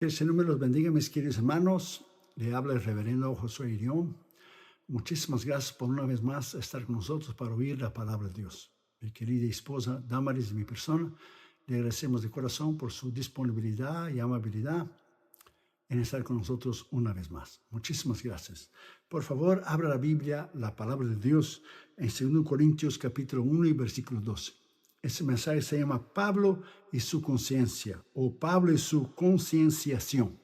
Que el Señor me los bendiga, mis queridos hermanos. Le habla el reverendo Josué Irión. Muchísimas gracias por una vez más estar con nosotros para oír la palabra de Dios. Mi querida esposa Damaris y mi persona, le agradecemos de corazón por su disponibilidad y amabilidad en estar con nosotros una vez más. Muchísimas gracias. Por favor, abra la Biblia, la palabra de Dios, en 2 Corintios capítulo 1 y versículo 12. Ese mensaje se llama Pablo y su conciencia, o Pablo y su concienciación.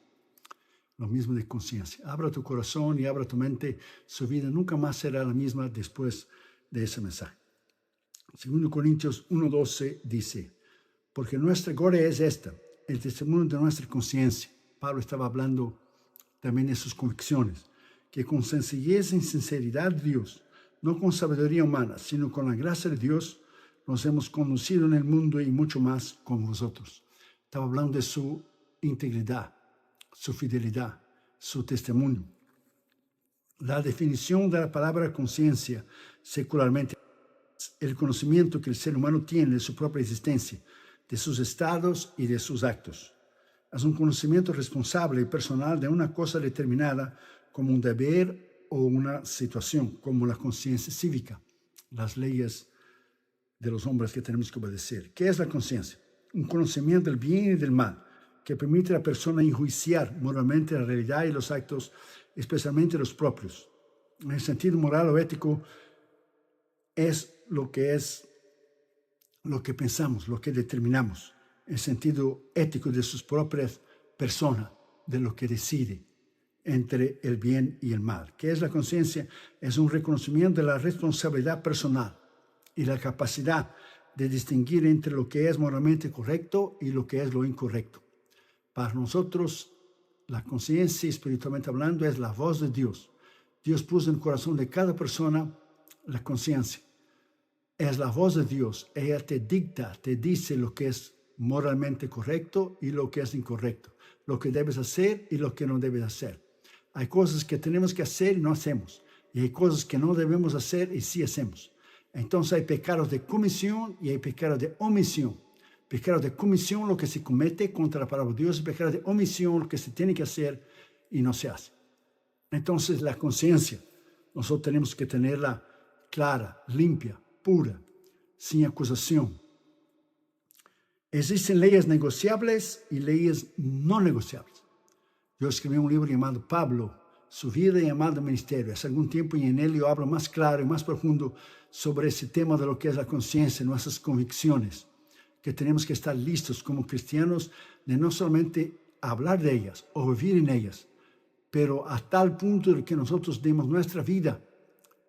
Lo mismo de conciencia. Abra tu corazón y abra tu mente. Su vida nunca más será la misma después de ese mensaje. 2 Corintios 1:12 dice, porque nuestra gloria es esta, el testimonio de nuestra conciencia. Pablo estaba hablando también de sus convicciones, que con sencillez y sinceridad de Dios, no con sabiduría humana, sino con la gracia de Dios, nos hemos conducido en el mundo y mucho más con vosotros. Estaba hablando de su integridad, su fidelidad, su testimonio. La definición de la palabra conciencia secularmente es el conocimiento que el ser humano tiene de su propia existencia, de sus estados y de sus actos. Es un conocimiento responsable y personal de una cosa determinada como un deber o una situación, como la conciencia cívica, las leyes de los hombres que tenemos que obedecer. ¿Qué es la conciencia? Un conocimiento del bien y del mal que permite a la persona enjuiciar moralmente la realidad y los actos, especialmente los propios. En el sentido moral o ético es lo que pensamos, lo que determinamos. El sentido ético de sus propias personas, de lo que decide entre el bien y el mal. ¿Qué es la conciencia? Es un reconocimiento de la responsabilidad personal y la capacidad de distinguir entre lo que es moralmente correcto y lo que es lo incorrecto. Para nosotros, la conciencia, espiritualmente hablando, es la voz de Dios. Dios puso en el corazón de cada persona la conciencia. Es la voz de Dios. Ella te dicta, te dice lo que es moralmente correcto y lo que es incorrecto. Lo que debes hacer y lo que no debes hacer. Hay cosas que tenemos que hacer y no hacemos. Y hay cosas que no debemos hacer y sí hacemos. Entonces hay pecados de comisión y hay pecados de omisión. Pecado de comisión, lo que se comete contra la palabra de Dios, y pecado de omisión, lo que se tiene que hacer y no se hace. Entonces la conciencia, nosotros tenemos que tenerla clara, limpia, pura, sin acusación. Existen leyes negociables y leyes no negociables. Yo escribí un libro llamado Pablo, su vida y llamado ministerio. Hace algún tiempo y en él yo hablo más claro y más profundo sobre ese tema de lo que es la conciencia, nuestras convicciones, que tenemos que estar listos como cristianos de no solamente hablar de ellas o vivir en ellas, pero a tal punto de que nosotros demos nuestra vida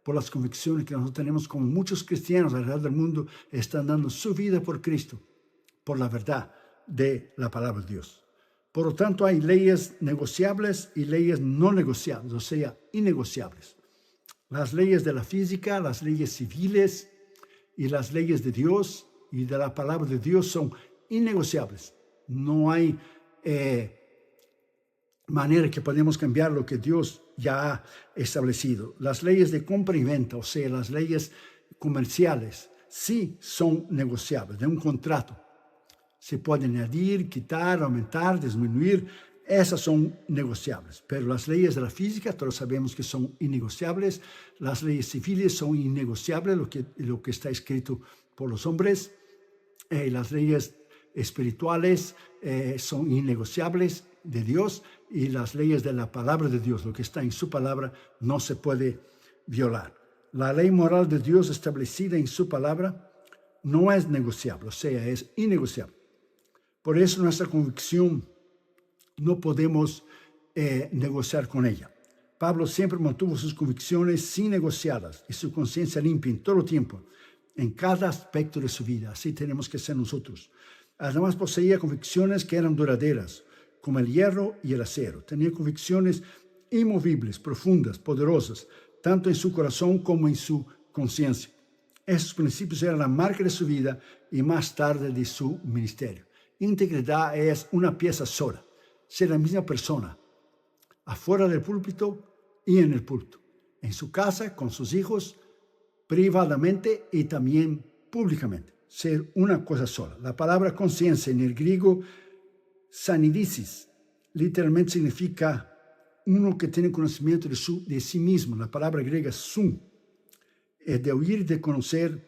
por las convicciones que nosotros tenemos, como muchos cristianos alrededor del mundo están dando su vida por Cristo, por la verdad de la palabra de Dios. Por lo tanto, hay leyes negociables y leyes no negociables, o sea, innegociables. Las leyes de la física, las leyes civiles y las leyes de Dios y de la palabra de Dios son innegociables. No hay manera que podemos cambiar lo que Dios ya ha establecido. Las leyes de compra y venta, o sea, las leyes comerciales, sí son negociables, de un contrato. Se puede añadir, quitar, aumentar, disminuir. Esas son negociables. Pero las leyes de la física, todos sabemos que son innegociables. Las leyes civiles son innegociables, lo que está escrito por los hombres. Las leyes espirituales son innegociables de Dios. Y las leyes de la palabra de Dios, lo que está en su palabra, no se puede violar. La ley moral de Dios establecida en su palabra no es negociable, o sea, es innegociable. Por eso nuestra convicción no podemos negociar con ella. Pablo siempre mantuvo sus convicciones sin negociarlas y su conciencia limpia en todo tiempo, en cada aspecto de su vida. Así tenemos que ser nosotros. Además poseía convicciones que eran duraderas, como el hierro y el acero. Tenía convicciones inmovibles, profundas, poderosas, tanto en su corazón como en su conciencia. Esos principios eran la marca de su vida y más tarde de su ministerio. Integridad es una pieza sola, ser la misma persona, afuera del púlpito y en el púlpito, en su casa, con sus hijos, privadamente y también públicamente. Ser una cosa sola. La palabra conciencia en el griego sanidisis, literalmente significa uno que tiene conocimiento de sí mismo. La palabra griega sum es de oír, de conocer,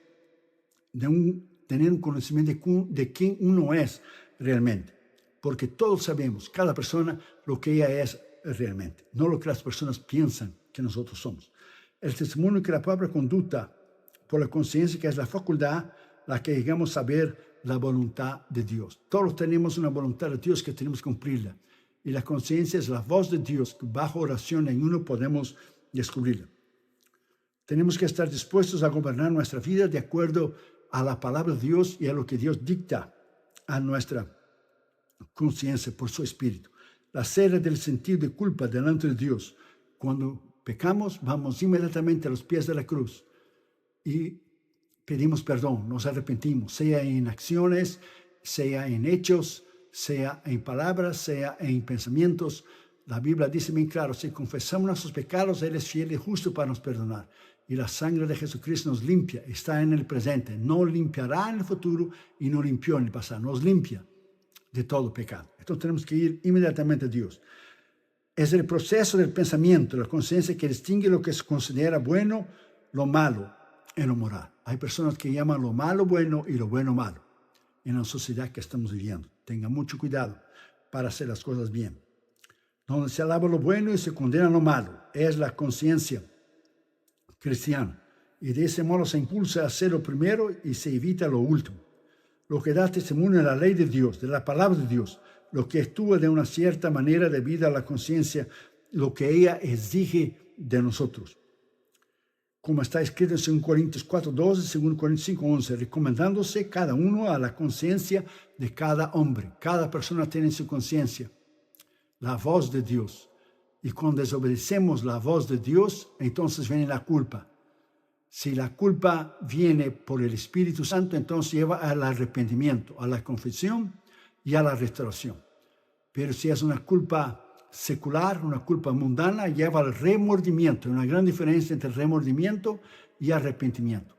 tener un conocimiento de quién uno es realmente. Porque todos sabemos, cada persona, lo que ella es realmente, no lo que las personas piensan que nosotros somos. El testimonio que la propia conducta por la conciencia, que es la facultad, la que llegamos a saber la voluntad de Dios. Todos tenemos una voluntad de Dios que tenemos que cumplirla. Y la conciencia es la voz de Dios que bajo oración en uno podemos descubrirla. Tenemos que estar dispuestos a gobernar nuestra vida de acuerdo a la palabra de Dios y a lo que Dios dicta a nuestra conciencia por su espíritu. La cera del sentido de culpa delante de Dios. Cuando pecamos, vamos inmediatamente a los pies de la cruz y pedimos perdón, nos arrepentimos, sea en acciones, sea en hechos, sea en palabras, sea en pensamientos. La Biblia dice bien claro, si confesamos nuestros pecados, Él es fiel y justo para nos perdonar. Y la sangre de Jesucristo nos limpia, está en el presente, no limpiará en el futuro y no limpió en el pasado, nos limpia de todo pecado. Entonces tenemos que ir inmediatamente a Dios. Es el proceso del pensamiento, la conciencia que distingue lo que se considera bueno, lo malo en lo moral. Hay personas que llaman lo malo bueno y lo bueno malo en la sociedad que estamos viviendo. Tenga mucho cuidado para hacer las cosas bien. Donde se alaba lo bueno y se condena lo malo. Es la conciencia cristiana. Y de ese modo se impulsa a hacer lo primero y se evita lo último. Lo que da testimonio de la ley de Dios, de la palabra de Dios, lo que actúa de una cierta manera debido a la conciencia, lo que ella exige de nosotros. Como está escrito en 2 Corintios 4:12, 2 Corintios 5:11, recomendándose cada uno a la conciencia de cada hombre. Cada persona tiene su conciencia, la voz de Dios. Y cuando desobedecemos la voz de Dios, entonces viene la culpa. Si la culpa viene por el Espíritu Santo, entonces lleva al arrepentimiento, a la confesión y a la restauración. Pero si es una culpa secular, una culpa mundana, lleva al remordimiento. Hay una gran diferencia entre remordimiento y arrepentimiento.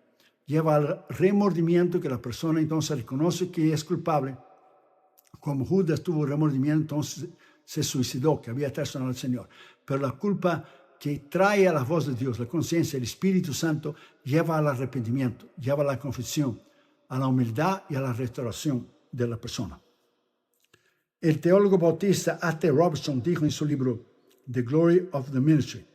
Lleva al remordimiento, que la persona entonces reconoce que es culpable. Como Judas tuvo remordimiento, entonces se suicidó, que había traicionado al Señor. Pero la culpa que trae a la voz de Dios, la conciencia, el Espíritu Santo, lleva al arrepentimiento, lleva a la confesión, a la humildad y a la restauración de la persona. El teólogo bautista A.T. Robertson dijo en su libro The Glory of the Ministry: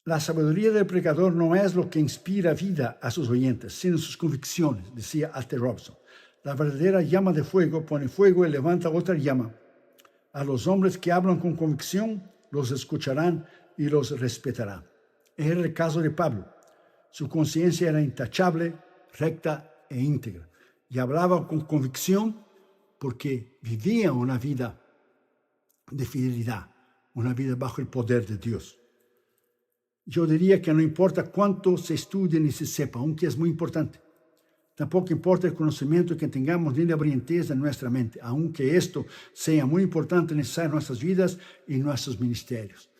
la sabiduría del predicador no es lo que inspira vida a sus oyentes, sino sus convicciones, decía A.T. Robertson. La verdadera llama de fuego pone fuego y levanta otra llama. A los hombres que hablan con convicción, los escucharán y los respetarán. Era el caso de Pablo. Su conciencia era intachable, recta e íntegra. Y hablaba con convicción porque vivía una vida de fidelidad, una vida bajo el poder de Dios. Yo diría que no importa cuánto se estudie ni se sepa, aunque es muy importante. Tampoco importa el conocimiento que tengamos ni la brillantez de nuestra mente, aunque esto sea muy importante y necesario en nuestras vidas y en nuestros ministerios.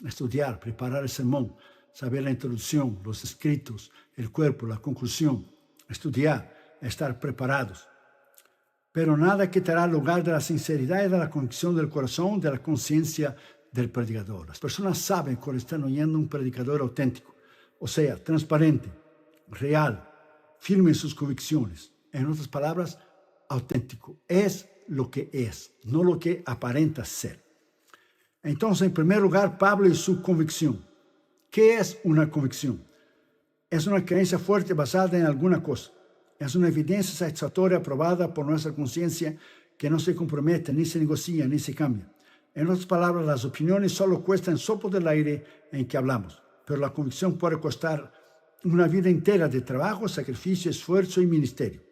Estudiar, preparar el sermón, saber la introducción, los escritos, el cuerpo, la conclusión. Estudiar, estar preparados. Pero nada quitará lugar de la sinceridad y de la convicción del corazón, de la conciencia del predicador. Las personas saben cuando están oyendo un predicador auténtico, o sea, transparente, real, firme en sus convicciones. En otras palabras, auténtico. Es lo que es, no lo que aparenta ser. Entonces, en primer lugar, Pablo y su convicción. ¿Qué es una convicción? Es una creencia fuerte basada en alguna cosa. Es una evidencia satisfactoria aprobada por nuestra conciencia que no se compromete, ni se negocia, ni se cambia. En otras palabras, las opiniones solo cuestan soplo del aire en que hablamos, pero la convicción puede costar una vida entera de trabajo, sacrificio, esfuerzo y ministerio.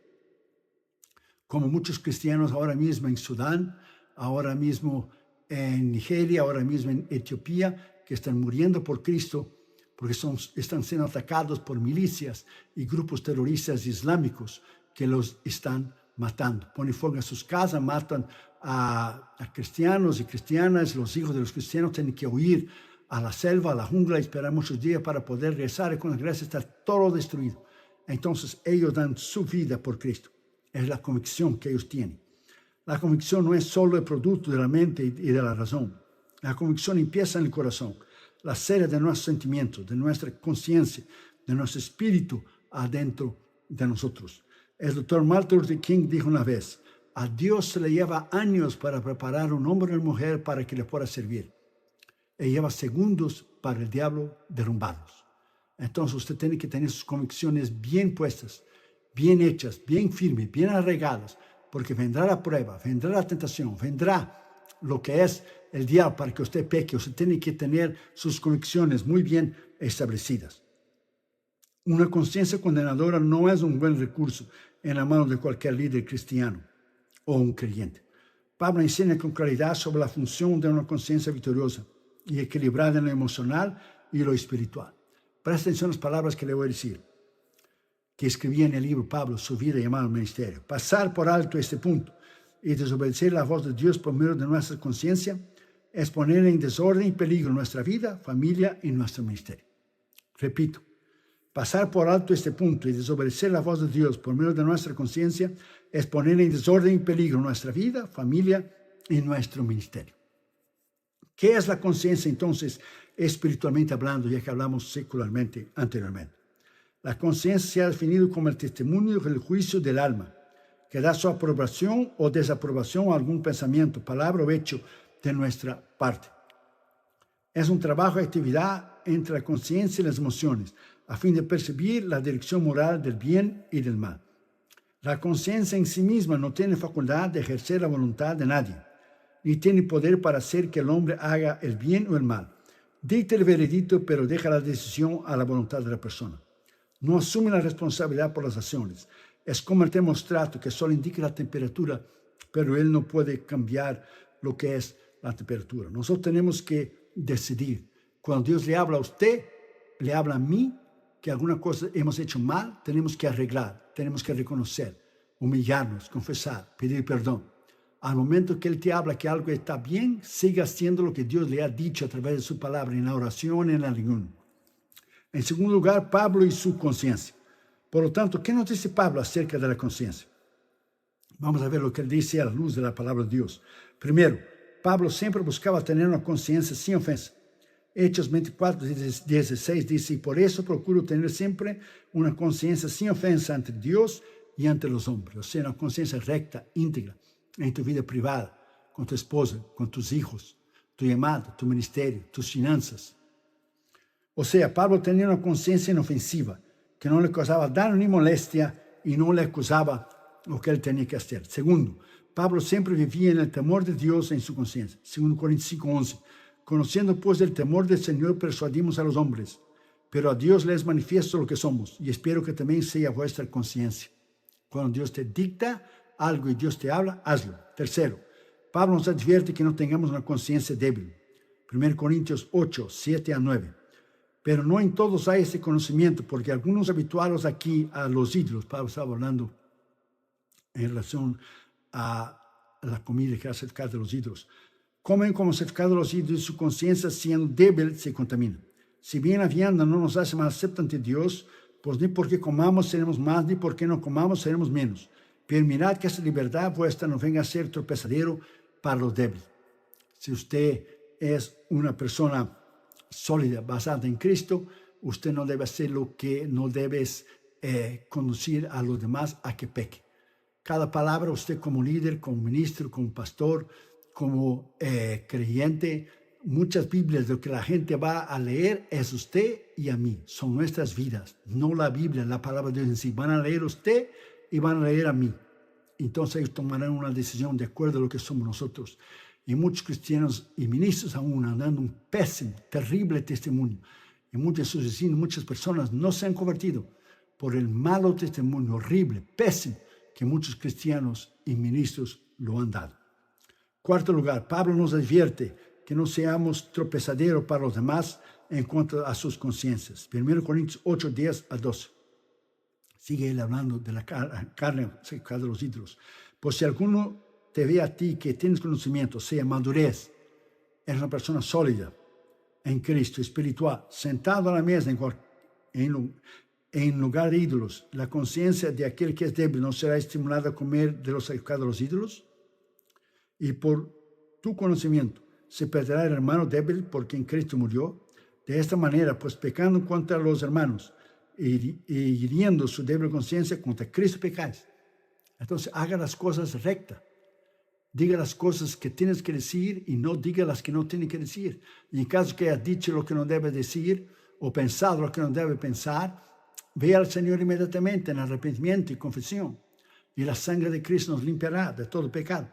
Como muchos cristianos ahora mismo en Sudán, ahora mismo en Nigeria, ahora mismo en Etiopía, que están muriendo por Cristo, porque están siendo atacados por milicias y grupos terroristas islámicos que los están matando. Ponen fuego a sus casas, matan a cristianos y cristianas. Los hijos de los cristianos tienen que huir a la selva, a la jungla, y esperar muchos días para poder regresar, y con la gracia está todo destruido. Entonces ellos dan su vida por Cristo. Es la convicción que ellos tienen. La convicción no es solo el producto de la mente y de la razón. La convicción empieza en el corazón, la sede de nuestros sentimientos, de nuestra conciencia, de nuestro espíritu adentro de nosotros. El doctor Martin Luther King dijo una vez: a Dios se le lleva años para preparar un hombre o mujer para que le pueda servir. Y lleva segundos para el diablo derrumbarlos. Entonces usted tiene que tener sus convicciones bien puestas, bien hechas, bien firmes, bien arraigadas, porque vendrá la prueba, vendrá la tentación, vendrá lo que es el diablo para que usted peque. Usted tiene que tener sus convicciones muy bien establecidas. Una conciencia condenadora no es un buen recurso en la mano de cualquier líder cristiano o un creyente. Pablo enseña con claridad sobre la función de una conciencia victoriosa y equilibrada en lo emocional y lo espiritual. Presta atención a las palabras que le voy a decir, que escribía en el libro Pablo, su vida llamada al ministerio. Pasar por alto este punto y desobedecer la voz de Dios por medio de nuestra conciencia es poner en desorden y peligro nuestra vida, familia y nuestro ministerio. Repito, pasar por alto este punto y desobedecer la voz de Dios por medio de nuestra conciencia es poner en desorden y peligro nuestra vida, familia y nuestro ministerio. ¿Qué es la conciencia entonces, espiritualmente hablando, ya que hablamos secularmente anteriormente? La conciencia se ha definido como el testimonio del juicio del alma, que da su aprobación o desaprobación a algún pensamiento, palabra o hecho de nuestra parte. Es un trabajo de actividad entre la conciencia y las emociones, a fin de percibir la dirección moral del bien y del mal. La conciencia en sí misma no tiene facultad de ejercer la voluntad de nadie, ni tiene poder para hacer que el hombre haga el bien o el mal. Dicta el veredicto, pero deja la decisión a la voluntad de la persona. No asume la responsabilidad por las acciones. Es como el termostato que solo indica la temperatura, pero él no puede cambiar lo que es la temperatura. Nosotros tenemos que decidir. Cuando Dios le habla a usted, le habla a mí, que alguna cosa hemos hecho mal, tenemos que arreglar, tenemos que reconocer, humillarnos, confesar, pedir perdón. Al momento que Él te habla que algo está bien, siga haciendo lo que Dios le ha dicho a través de su palabra, en la oración, en el ayuno. En segundo lugar, Pablo y su conciencia. Por lo tanto, ¿qué nos dice Pablo acerca de la conciencia? Vamos a ver lo que él dice a la luz de la palabra de Dios. Primero, Pablo siempre buscaba tener una conciencia sin ofensa. Hechos 24:16 dice: y por eso procuro tener siempre una conciencia sin ofensa ante Dios y ante los hombres. O sea, una conciencia recta, íntegra, en tu vida privada, con tu esposa, con tus hijos, tu llamado, tu ministerio, tus finanzas. O sea, Pablo tenía una conciencia inofensiva, que no le causaba daño ni molestia y no le acusaba lo que él tenía que hacer. Segundo, Pablo siempre vivía en el temor de Dios en su conciencia. 2 Corintios 5:11. Conociendo pues el temor del Señor, persuadimos a los hombres, pero a Dios les manifiesto lo que somos, y espero que también sea vuestra conciencia. Cuando Dios te dicta algo y Dios te habla, hazlo. Tercero, Pablo nos advierte que no tengamos una conciencia débil. 1 Corintios 8:7-9. Pero no en todos hay ese conocimiento, porque algunos habituados aquí a los ídolos, Pablo estaba hablando en relación a la comida que hace cerca de los ídolos, comen como cercado de los ídolos y su conciencia, siendo débil, se contamina. Si bien la vianda no nos hace más acepta ante Dios, pues ni porque comamos seremos más, ni porque no comamos seremos menos. Pero mirad que esa libertad vuestra no venga a ser tropezadero para los débiles. Si usted es una persona sólida, basada en Cristo, usted no debe hacer lo que no debes conducir a los demás a que peque. Cada palabra, usted como líder, como ministro, como pastor, como creyente, muchas Biblias, lo que la gente va a leer es usted y a mí. Son nuestras vidas, no la Biblia, la palabra de Dios en sí. Van a leer usted y van a leer a mí. Entonces ellos tomarán una decisión de acuerdo a lo que somos nosotros. Y muchos cristianos y ministros aún han dado un pésimo, terrible testimonio. Y muchos de sus vecinos, muchas personas no se han convertido por el malo testimonio horrible, pésimo, que muchos cristianos y ministros lo han dado. Cuarto lugar, Pablo nos advierte que no seamos tropezadero para los demás en cuanto a sus conciencias. 1 Corintios 8:10-12. Sigue él hablando de la carne cerca de los ídolos. Pues si alguno te ve a ti que tienes conocimiento, sea madurez, eres una persona sólida en Cristo, espiritual, sentado a la mesa en lugar de ídolos, la conciencia de aquel que es débil no será estimulada a comer de los sacrificados de los ídolos. y por tu conocimiento se perderá el hermano débil por quien Cristo murió. De esta manera, pues pecando contra los hermanos y hiriendo su débil conciencia, contra Cristo pecáis. Entonces, haga las cosas rectas. Diga las cosas que tienes que decir y no diga las que no tienes que decir. Y en caso que hayas dicho lo que no debe decir o pensado lo que no debe pensar, ve al Señor inmediatamente en arrepentimiento y confesión. Y la sangre de Cristo nos limpiará de todo pecado.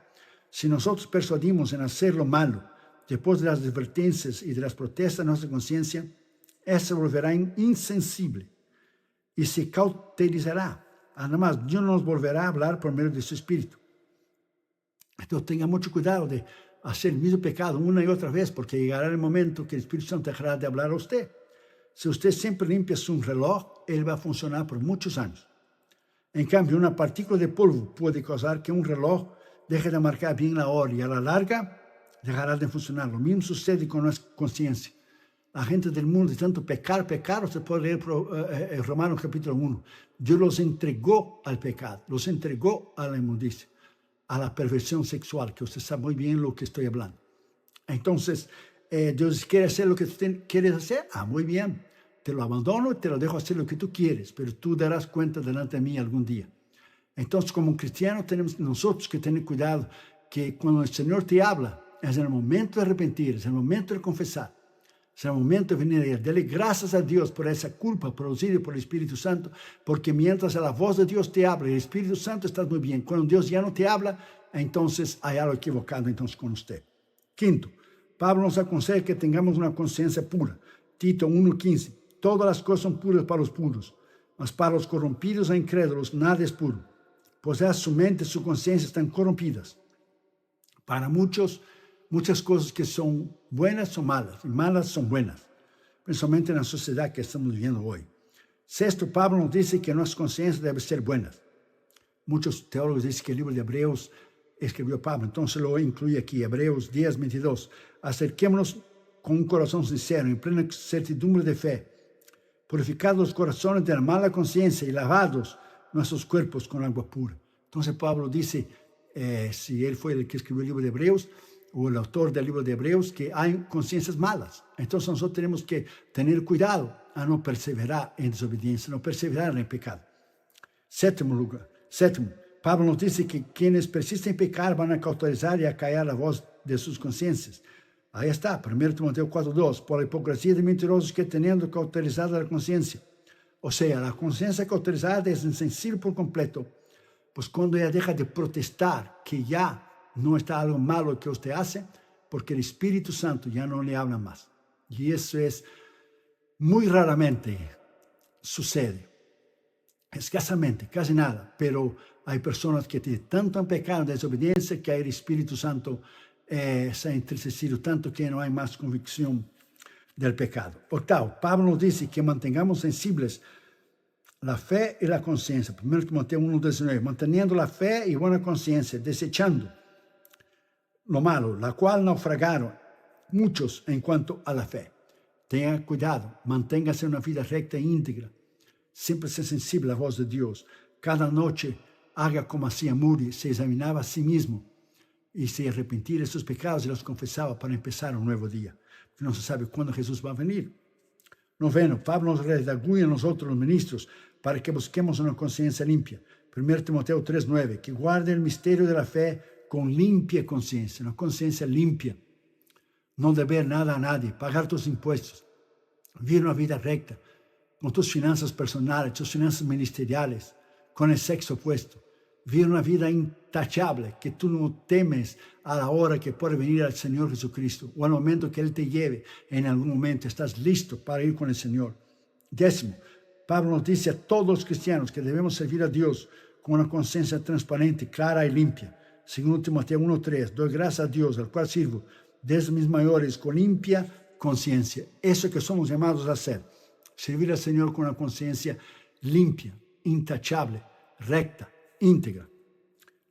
Si nosotros persuadimos en hacer lo malo, después de las advertencias y de las protestas de nuestra conciencia, esa volverá insensible y se cauterizará. Además, Dios nos volverá a hablar por medio de su Espíritu. Entonces tenga mucho cuidado de hacer el mismo pecado una y otra vez, porque llegará el momento que el Espíritu Santo dejará de hablar a usted. Si usted siempre limpia su reloj, él va a funcionar por muchos años. En cambio, una partícula de polvo puede causar que un reloj deje de marcar bien la hora y a la larga dejará de funcionar. Lo mismo sucede con nuestra conciencia. La gente del mundo, de tanto pecar, usted puede leer Romanos capítulo 1. Dios los entregó al pecado, los entregó a la inmundicia, a la perversión sexual, que usted sabe muy bien lo que estoy hablando. Entonces, Dios quiere hacer lo que tú quieres hacer. Muy bien, te lo abandono y te lo dejo hacer lo que tú quieres, pero tú darás cuenta delante de mí algún día. Entonces, como cristianos, tenemos nosotros que tener cuidado que cuando el Señor te habla, es el momento de arrepentir, es el momento de confesar, es el momento de venir a darle gracias a Dios por esa culpa producida por el Espíritu Santo, porque mientras la voz de Dios te habla y el Espíritu Santo está muy bien. Cuando Dios ya no te habla, entonces hay algo equivocado entonces con usted. Quinto, Pablo nos aconseja que tengamos una conciencia pura. Tito 1:15, todas las cosas son puras para los puros, mas para los corrompidos e incrédulos nada es puro, pues su mente y su conciencia están corrompidas. Para muchas cosas que son buenas son malas y malas son buenas, principalmente en la sociedad que estamos viviendo hoy. Sexto, Pablo nos dice que nuestras conciencias deben ser buenas. Muchos teólogos dicen que el libro de Hebreos escribió Pablo, entonces lo incluye aquí, Hebreos 10:22. Acerquémonos con un corazón sincero, en plena certidumbre de fe, purificados los corazones de la mala conciencia y lavados nuestros cuerpos con agua pura. Entonces Pablo dice, si él fue el que escribió el libro de Hebreos, o el autor del libro de Hebreos, que hay conciencias malas. Entonces nosotros tenemos que tener cuidado a no perseverar en desobediencia, no perseverar en el pecado. Séptimo, Pablo nos dice que quienes persisten en pecar van a cauterizar y a callar la voz de sus conciencias. Ahí está, 1 Timoteo 4:2, por la hipocresía de mentirosos que teniendo cauterizada la conciencia. O sea, la conciencia cauterizada es insensible por completo, pues cuando ella deja de protestar que ya no está algo malo que usted hace, porque el Espíritu Santo ya no le habla más. Y eso es muy raramente sucede. Escasamente, casi nada. Pero hay personas que tienen tanto en pecado, en desobediencia, que el Espíritu Santo se ha entristecido tanto que no hay más convicción del pecado. Octavo, Pablo nos dice que mantengamos sensibles la fe y la conciencia. 1 Timoteo 1:19, manteniendo la fe y buena conciencia, desechando lo malo, la cual naufragaron muchos en cuanto a la fe. Tenga cuidado, manténgase una vida recta e íntegra. Siempre sea sensible a la voz de Dios. Cada noche haga como hacía Moody, se examinaba a sí mismo y se arrepentía de sus pecados y los confesaba para empezar un nuevo día. No se sabe cuándo Jesús va a venir. Noveno, Pablo nos redarguye a nosotros los ministros para que busquemos una conciencia limpia. 1 Timoteo 3:9, que guarde el misterio de la fe con limpia conciencia, una conciencia limpia. No deber nada a nadie, pagar tus impuestos, vivir una vida recta, con tus finanzas personales, tus finanzas ministeriales, con el sexo opuesto. Vivir una vida intachable, que tú no temes a la hora que puede venir al Señor Jesucristo o al momento que Él te lleve. En algún momento estás listo para ir con el Señor. Décimo, Pablo nos dice a todos los cristianos que debemos servir a Dios con una conciencia transparente, clara y limpia. Según Timoteo 1:3, doy gracias a Dios, al cual sirvo desde mis mayores con limpia conciencia. Eso que somos llamados a hacer. Servir al Señor con una conciencia limpia, intachable, recta, íntegra.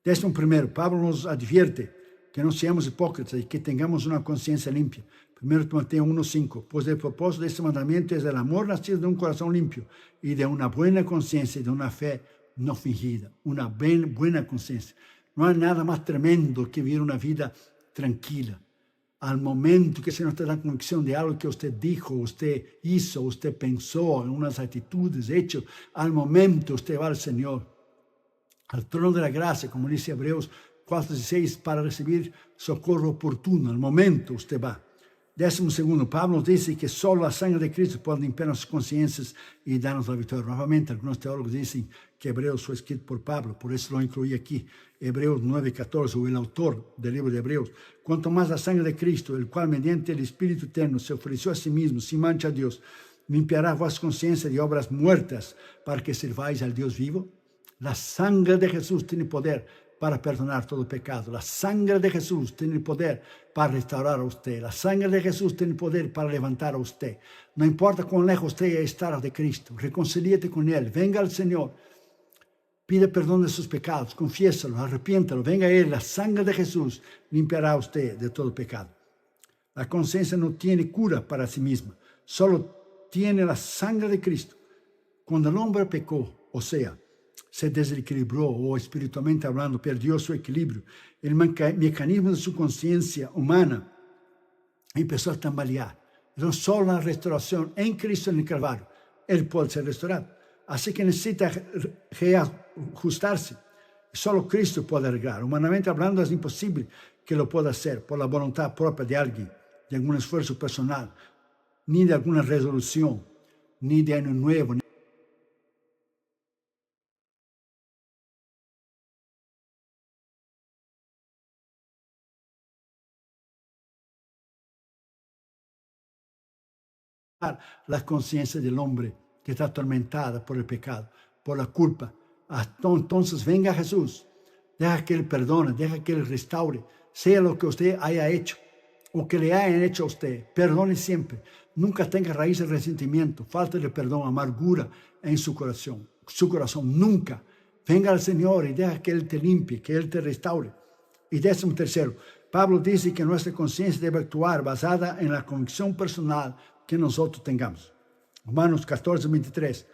Décimo primero, Pablo nos advierte que no seamos hipócritas y que tengamos una conciencia limpia. 1 Timoteo 1:5, pues el propósito de este mandamiento es el amor nacido de un corazón limpio y de una buena conciencia y de una fe no fingida. Una buena conciencia. No hay nada más tremendo que vivir una vida tranquila. Al momento que el Señor te da convicción de algo que usted dijo, usted hizo, usted pensó, en unas actitudes, hechos, al momento usted va al Señor, al trono de la gracia, como dice Hebreos 4:16, para recibir socorro oportuno. Al momento usted va. 12, Pablo nos dice que solo la sangre de Cristo puede limpiar nuestras conciencias y darnos la victoria. Nuevamente, algunos teólogos dicen que Hebreos fue escrito por Pablo, por eso lo incluí aquí. Hebreos 9:14, o el autor del libro de Hebreos. Cuanto más la sangre de Cristo, el cual mediante el Espíritu Eterno se ofreció a sí mismo, sin mancha a Dios, limpiará vuestras conciencias de obras muertas para que sirváis al Dios vivo. La sangre de Jesús tiene poder para perdonar todo pecado. La sangre de Jesús tiene poder para restaurar a usted. La sangre de Jesús tiene poder para levantar a usted. No importa cuán lejos usted estará de Cristo, reconcíliate con Él, venga al Señor, pide perdón de sus pecados, confiésalo, arrepiéntalo, venga a Él. La sangre de Jesús limpiará a usted de todo pecado. La conciencia no tiene cura para sí misma, solo tiene la sangre de Cristo. Cuando el hombre pecó, o sea, se desequilibró o espiritualmente hablando, perdió su equilibrio, el mecanismo de su conciencia humana empezó a tambalear. Entonces, solo la restauración en Cristo en el Calvario, Él puede ser restaurado. Así que necesita reajustarse. Solo Cristo puede arreglar. Humanamente hablando, es imposible que lo pueda hacer por la voluntad propia de alguien, de algún esfuerzo personal, ni de alguna resolución, ni de año nuevo. La conciencia del hombre que está atormentada por el pecado, por la culpa. Entonces venga Jesús, deja que Él perdone, deja que Él restaure, sea lo que usted haya hecho o que le hayan hecho a usted, perdone siempre. Nunca tenga raíz de resentimiento, falta de perdón, amargura en su corazón. Nunca. Venga al Señor y deja que Él te limpie, que Él te restaure. Y 13, Pablo dice que nuestra conciencia debe actuar basada en la convicción personal que nosotros tengamos. Romanos 14:23.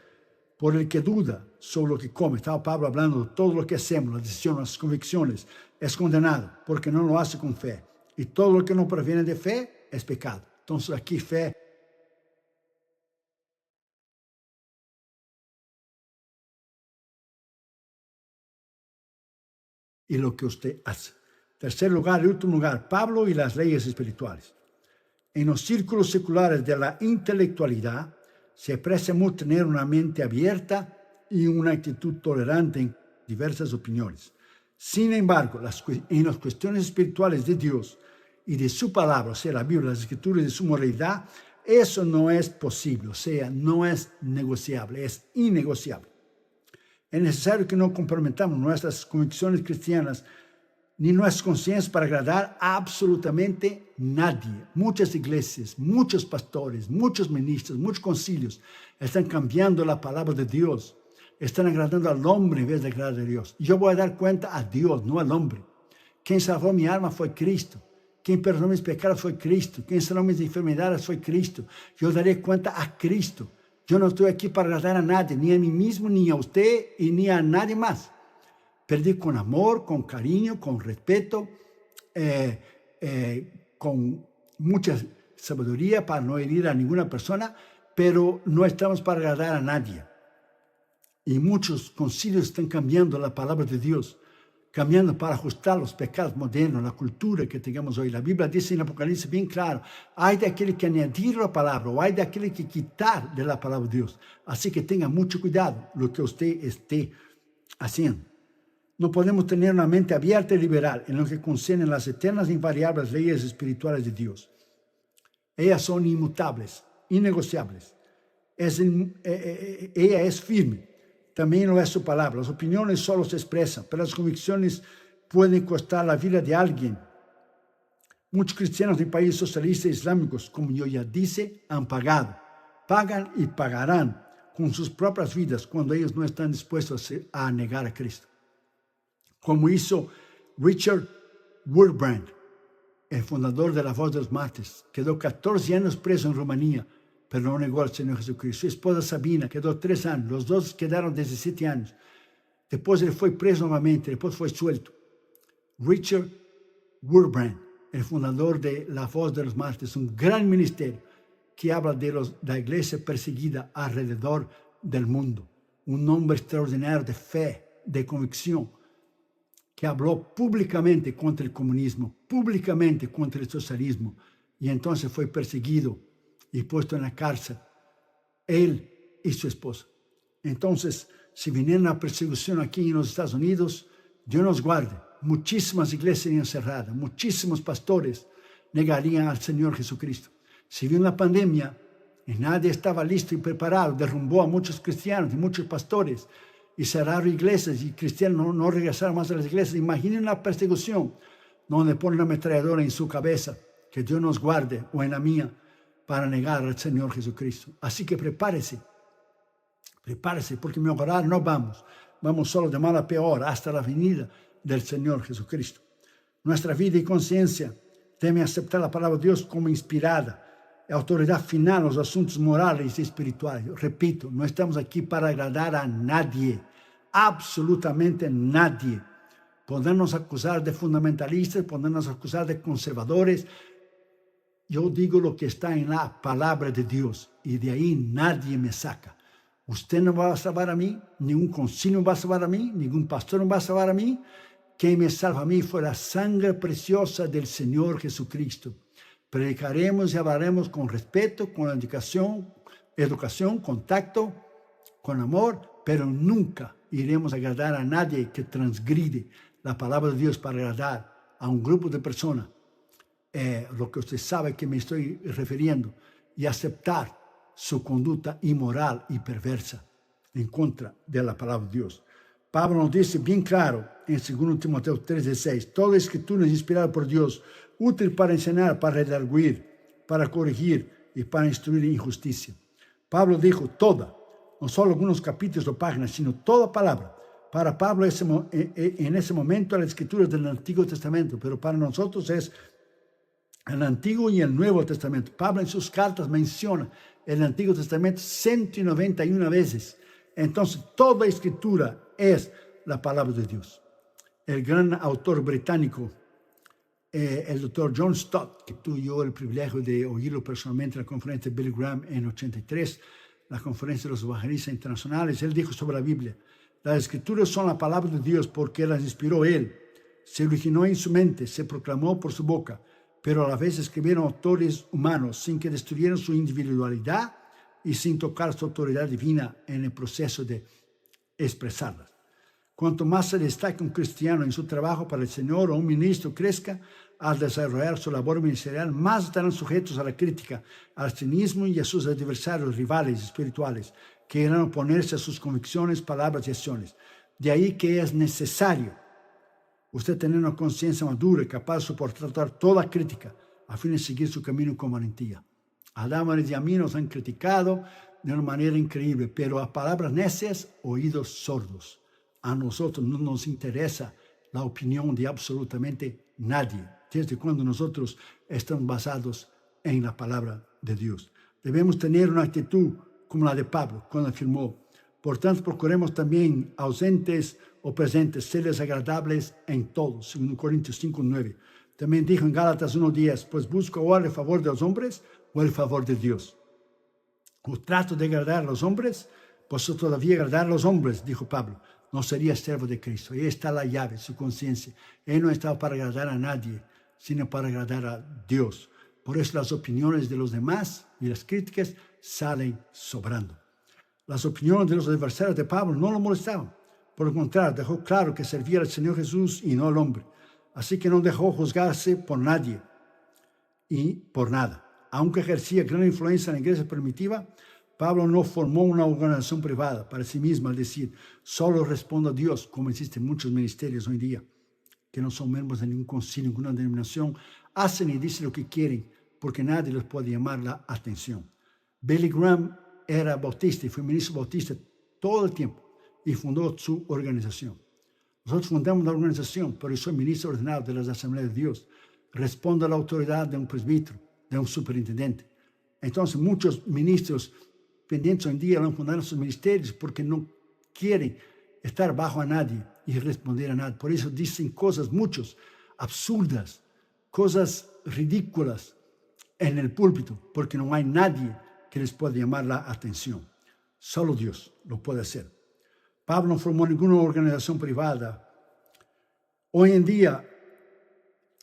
Por el que duda sobre lo que come, estaba Pablo hablando de todo lo que hacemos, las decisiones, las convicciones, es condenado porque no lo hace con fe. Y todo lo que no proviene de fe es pecado. Entonces aquí fe y lo que usted hace. Tercer lugar y último lugar, Pablo y las leyes espirituales. En los círculos seculares de la intelectualidad se aprecia mucho tener una mente abierta y una actitud tolerante en diversas opiniones. Sin embargo, en las cuestiones espirituales de Dios y de su palabra, o sea, la Biblia, las Escrituras, de su moralidad, eso no es posible, o sea, no es negociable, es innegociable. Es necesario que no comprometamos nuestras convicciones cristianas ni nuestras conciencias para agradar a absolutamente nadie. Muchas iglesias, muchos pastores, muchos ministros, muchos concilios están cambiando la palabra de Dios. Están agradando al hombre en vez de agradar a Dios. Yo voy a dar cuenta a Dios, no al hombre. Quien salvó mi alma fue Cristo. Quien perdonó mis pecados fue Cristo. Quien sanó mis enfermedades fue Cristo. Yo daré cuenta a Cristo. Yo no estoy aquí para agradar a nadie, ni a mí mismo, ni a usted, y ni a nadie más. Pedir con amor, con cariño, con respeto, con mucha sabiduría para no herir a ninguna persona, pero no estamos para agradar a nadie. Y muchos concilios están cambiando la palabra de Dios, cambiando para ajustar los pecados modernos, la cultura que tenemos hoy. La Biblia dice en Apocalipsis bien claro, hay de aquel que añadir la palabra, o hay de aquel que quitar de la palabra de Dios. Así que tenga mucho cuidado lo que usted esté haciendo. No podemos tener una mente abierta y liberal en lo que concierne las eternas e invariables leyes espirituales de Dios. Ellas son inmutables, innegociables. Ella es firme. También lo es su palabra. Las opiniones solo se expresan, pero las convicciones pueden costar la vida de alguien. Muchos cristianos de países socialistas islámicos, como yo ya dije, han pagado. Pagan y pagarán con sus propias vidas cuando ellos no están dispuestos a negar a Cristo. Como hizo Richard Wurmbrand, el fundador de La Voz de los Mártires, quedó 14 años preso en Rumanía, pero no negó al Señor Jesucristo. Su esposa Sabina quedó 3 años, los dos quedaron 17 años. Después él fue preso nuevamente, después fue suelto. Richard Wurbrand, el fundador de La Voz de los Mártires, un gran ministerio que habla de la iglesia perseguida alrededor del mundo. Un hombre extraordinario de fe, de convicción, que habló públicamente contra el comunismo, públicamente contra el socialismo, y entonces fue perseguido y puesto en la cárcel, él y su esposa. Entonces, si viniera una persecución aquí en los Estados Unidos, Dios nos guarde, muchísimas iglesias serían cerradas, muchísimos pastores negarían al Señor Jesucristo. Si vino una pandemia y nadie estaba listo y preparado, derrumbó a muchos cristianos y muchos pastores y cerraron iglesias y cristianos no regresaron más a las iglesias. Imaginen la persecución donde ponen una ametralladora en su cabeza, que Dios nos guarde, o en la mía, para negar al Señor Jesucristo. Así que prepárese, porque mejorar no vamos solo de mal a peor hasta la venida del Señor Jesucristo. Nuestra vida y conciencia deben aceptar la palabra de Dios como inspirada, autoridad final en los asuntos morales y espirituales. Repito, no estamos aquí para agradar a nadie, absolutamente nadie. Podemos acusar de fundamentalistas, podemos acusar de conservadores. Yo digo lo que está en la palabra de Dios y de ahí nadie me saca. Usted no va a salvar a mí, ningún concilio va a salvar a mí, ningún pastor no va a salvar a mí. Quien me salva a mí fue la sangre preciosa del Señor Jesucristo. Predicaremos y hablaremos con respeto, con educación, con tacto, con amor, pero nunca iremos a agradar a nadie que transgride la palabra de Dios para agradar a un grupo de personas. Lo que usted sabe que me estoy refiriendo, y aceptar su conducta inmoral y perversa en contra de la palabra de Dios. Pablo nos dice bien claro en 2 Timoteo 3:16, toda escritura es inspirada por Dios, útil para enseñar, para redarguir, para corregir y para instruir en justicia. Pablo dijo toda, no solo algunos capítulos o páginas, sino toda palabra. Para Pablo en ese momento la escritura del Antiguo Testamento, pero para nosotros es el Antiguo y el Nuevo Testamento. Pablo en sus cartas menciona el Antiguo Testamento 191 veces. Entonces, toda escritura es la palabra de Dios. El gran autor británico, el doctor John Stott, que tuve yo el privilegio de oírlo personalmente en la conferencia de Billy Graham en 83, la conferencia de los evangelistas internacionales, él dijo sobre la Biblia, las escrituras son la palabra de Dios porque las inspiró él, se originó en su mente, se proclamó por su boca, pero a la vez escribieron autores humanos sin que destruyeran su individualidad y sin tocar su autoridad divina en el proceso de expresarlas. Cuanto más se destaca un cristiano en su trabajo para el Señor o un ministro crezca al desarrollar su labor ministerial, más estarán sujetos a la crítica, al cinismo y a sus adversarios rivales espirituales que irán a oponerse a sus convicciones, palabras y acciones. De ahí que es necesario usted tener una conciencia madura y capaz de soportar toda crítica a fin de seguir su camino con valentía. A Damaris y a mí nos han criticado de una manera increíble, pero a palabras necias, oídos sordos. A nosotros no nos interesa la opinión de absolutamente nadie, desde cuando nosotros estamos basados en la palabra de Dios. Debemos tener una actitud como la de Pablo, cuando afirmó, por tanto procuremos también ausentes o presentes, serles agradables en todo, según Corintios 5:9. También dijo en Gálatas 1:10, pues busco ahora el favor de los hombres o el favor de Dios. O trato de agradar a los hombres, pues todavía agradar a los hombres, dijo Pablo, no sería siervo de Cristo. Ahí está la llave, su conciencia. Él no estaba para agradar a nadie, sino para agradar a Dios. Por eso las opiniones de los demás y las críticas salen sobrando. Las opiniones de los adversarios de Pablo no lo molestaban. Por el contrario, dejó claro que servía al Señor Jesús y no al hombre. Así que no dejó juzgarse por nadie y por nada. Aunque ejercía gran influencia en la iglesia primitiva, Pablo no formó una organización privada para sí mismo al decir, solo respondo a Dios, como existen muchos ministerios hoy en día, que no son miembros de ningún concilio, ninguna denominación, hacen y dicen lo que quieren, porque nadie les puede llamar la atención. Billy Graham era bautista y fue ministro bautista todo el tiempo y fundó su organización. Nosotros fundamos la organización, pero yo soy ministro ordenado de las Asambleas de Dios. Respondo a la autoridad de un presbítero, de un superintendente. Entonces muchos ministros pendientes hoy en día han fundado sus ministerios porque no quieren estar bajo a nadie y responder a nada. Por eso dicen cosas, muchos, absurdas, cosas ridículas en el púlpito, porque no hay nadie que les pueda llamar la atención. Solo Dios lo puede hacer. Pablo no formó ninguna organización privada. Hoy en día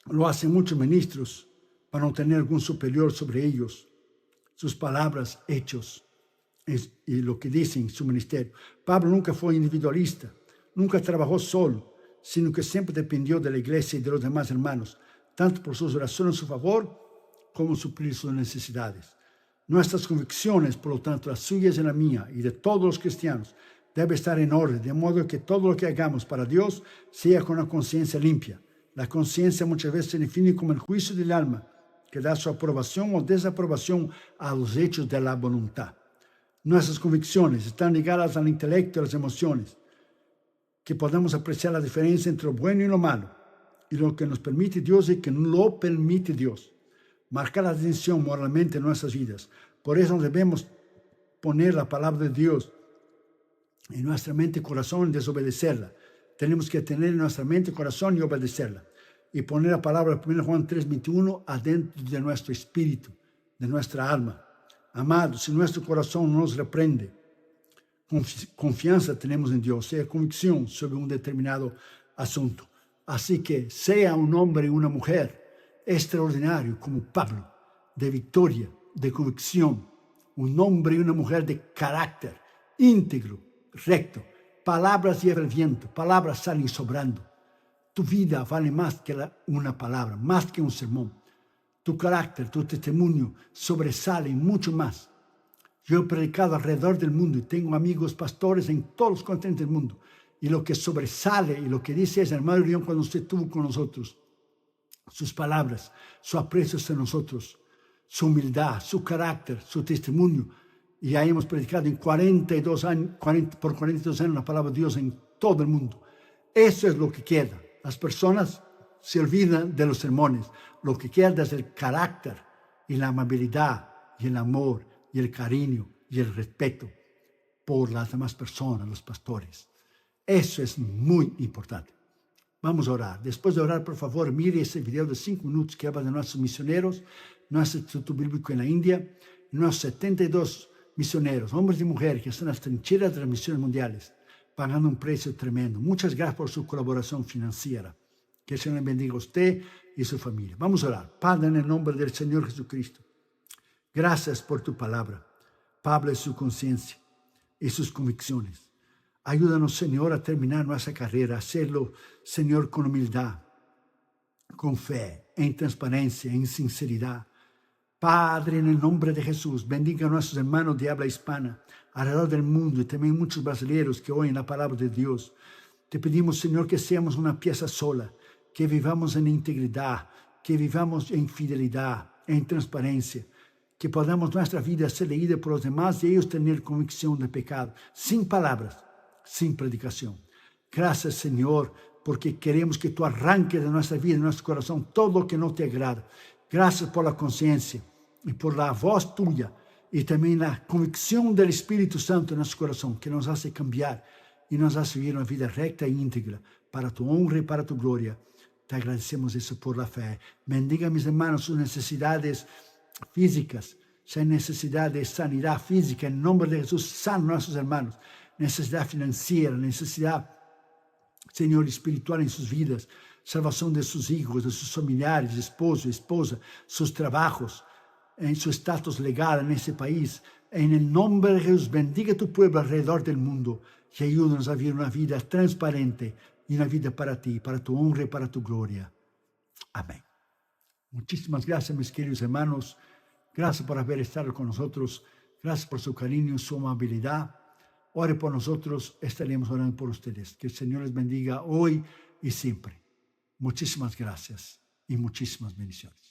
lo hacen muchos ministros para no tener algún superior sobre ellos. Sus palabras, hechos y lo que dicen en su ministerio. Pablo nunca fue individualista, nunca trabajó solo, sino que siempre dependió de la iglesia y de los demás hermanos, tanto por sus oraciones a su favor como suplir sus necesidades. Nuestras convicciones, por lo tanto, las suyas y la mía y de todos los cristianos, debe estar en orden, de modo que todo lo que hagamos para Dios sea con una conciencia limpia. La conciencia muchas veces se define como el juicio del alma, que da su aprobación o desaprobación a los hechos de la voluntad. Nuestras convicciones están ligadas al intelecto y a las emociones, que podamos apreciar la diferencia entre lo bueno y lo malo, y lo que nos permite Dios y que no lo permite Dios. Marcar la distinción moralmente en nuestras vidas. Por eso debemos poner la palabra de Dios en nuestra mente y corazón y desobedecerla. Tenemos que tener en nuestra mente y corazón y obedecerla. Y poner la palabra de 1 Juan 3:21 adentro de nuestro espíritu, de nuestra alma. Amados, si nuestro corazón nos reprende, confianza tenemos en Dios, sea convicción sobre un determinado asunto. Así que sea un hombre y una mujer extraordinario como Pablo, de victoria, de convicción, un hombre y una mujer de carácter, íntegro, recto, palabras lleva el viento, palabras salen sobrando. Tu vida vale más que una palabra, más que un sermón. Tu carácter, tu testimonio sobresale mucho más. Yo he predicado alrededor del mundo y tengo amigos pastores en todos los continentes del mundo. Y lo que sobresale y lo que dice es el hermano León cuando usted estuvo con nosotros. Sus palabras, su aprecio hacia nosotros, su humildad, su carácter, su testimonio. Y ya hemos predicado en 42 años, por 42 años la palabra de Dios en todo el mundo. Eso es lo que queda. Las personas se olvidan de los sermones. Lo que queda es el carácter y la amabilidad y el amor y el cariño y el respeto por las demás personas, los pastores. Eso es muy importante. Vamos a orar. Después de orar, por favor, mire ese video de 5 minutos que habla de nuestros misioneros, nuestro Instituto Bíblico en la India, nuestros 72 misioneros, hombres y mujeres que están en las trincheras de las misiones mundiales, pagando un precio tremendo. Muchas gracias por su colaboración financiera. Que el Señor le bendiga a usted y a su familia. Vamos a orar. Padre, en el nombre del Señor Jesucristo, gracias por tu palabra. Pablo y su conciencia y sus convicciones. Ayúdanos, Señor, a terminar nuestra carrera, a hacerlo, Señor, con humildad, con fe, en transparencia, en sinceridad. Padre, en el nombre de Jesús, bendiga a nuestros hermanos de habla hispana alrededor del mundo y también muchos brasileños que oyen la palabra de Dios. Te pedimos, Señor, que seamos una pieza sola, que vivamos en integridad, que vivamos en fidelidad, en transparencia, que podamos nuestra vida ser leída por los demás y ellos tener convicción de pecado, sin palabras, sin predicación. Gracias, Señor, porque queremos que tú arranques de nuestra vida, de nuestro corazón, todo lo que no te agrada. Gracias por la conciencia y por la voz tuya y también la convicción del Espíritu Santo en nuestro corazón, que nos hace cambiar y nos hace vivir una vida recta e íntegra para tu honra y para tu gloria. Te agradecemos eso por la fe. Bendiga a mis hermanos sus necesidades físicas. Si hay necesidad de sanidad física, en nombre de Jesús, sana a nuestros hermanos. Necesidad financiera, necesidad, Señor, espiritual en sus vidas. Salvación de sus hijos, de sus familiares, esposo, esposa, sus trabajos, en su estatus legal en ese país. En el nombre de Jesús, bendiga a tu pueblo alrededor del mundo y ayúdanos a vivir una vida transparente y una vida para ti, para tu honra y para tu gloria. Amén. Muchísimas gracias, mis queridos hermanos. Gracias por haber estado con nosotros. Gracias por su cariño, su amabilidad. Ore por nosotros, estaremos orando por ustedes. Que el Señor les bendiga hoy y siempre. Muchísimas gracias y muchísimas bendiciones.